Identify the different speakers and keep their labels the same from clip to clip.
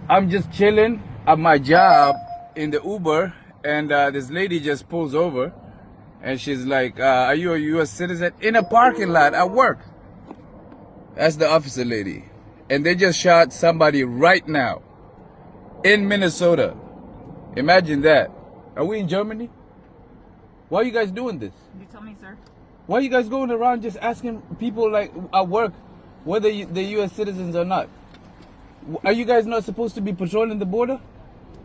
Speaker 1: I'm just chilling at my job in the Uber, and this lady just pulls over, and she's like, "Are you a U.S. citizen?" In a parking lot at work. That's the officer lady, and they just shot somebody right now in Minnesota. Imagine that. Are we in Germany? Why are you guys doing this?
Speaker 2: You tell me, sir.
Speaker 1: Why are you guys going around just asking people like at work whether they're U.S. citizens or not? Are you guys not supposed to be patrolling the border?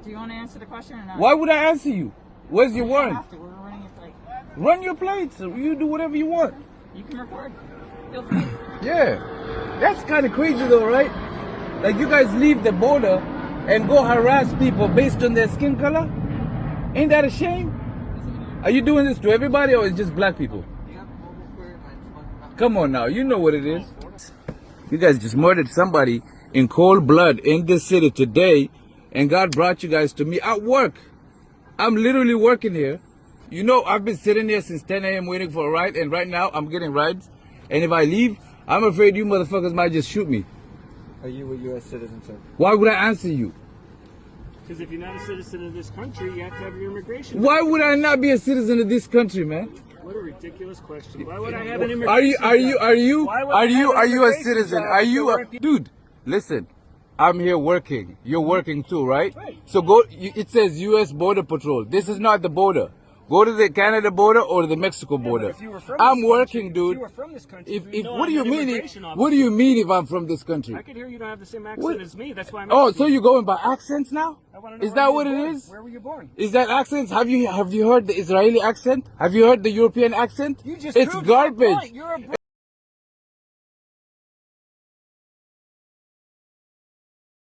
Speaker 2: Do you want to answer the question or not?
Speaker 1: Why would I answer you? Where's your warrant?
Speaker 2: We're running your plate.
Speaker 1: Run your plates. You do whatever you want.
Speaker 2: You can record. Feel free.
Speaker 1: Yeah. That's kind of crazy though, right? Like you guys leave the border and go harass people based on their skin color? Ain't that a shame? Are you doing this to everybody or is it just black people? Come on now, you know what it is. You guys just murdered somebody in cold blood in this city today, and God brought you guys to me at work. I'm literally working here. You know, I've been sitting here since 10 a.m. waiting for a ride, and right now I'm getting rides. And if I leave, I'm afraid you motherfuckers might just shoot me.
Speaker 3: Are you a U.S. citizen, sir?
Speaker 1: Why would I answer you?
Speaker 4: Because if you're not a citizen of this country, you have to have your immigration.
Speaker 1: Why would I not be a citizen of this country, man?
Speaker 4: What a ridiculous question. Why would I have an immigration?
Speaker 1: Are you a citizen? Are you a dude? Listen, I'm here working. You're working too, right? So go. It says U.S. Border Patrol. This is not the border. Go to the Canada border or the Mexico border. I'm working, dude.
Speaker 4: If you were from this country,
Speaker 1: What do you mean? What do you mean if I'm from this country?
Speaker 4: I can hear you don't have the same accent as me. That's why I'm.
Speaker 1: Oh, so you're going by accents now? Is that what it is?
Speaker 4: Where were you born?
Speaker 1: Is that accents? Have you heard the Israeli accent? Have you heard the European accent?
Speaker 4: You just
Speaker 1: it's
Speaker 4: proved your
Speaker 1: garbage.
Speaker 4: point. You're a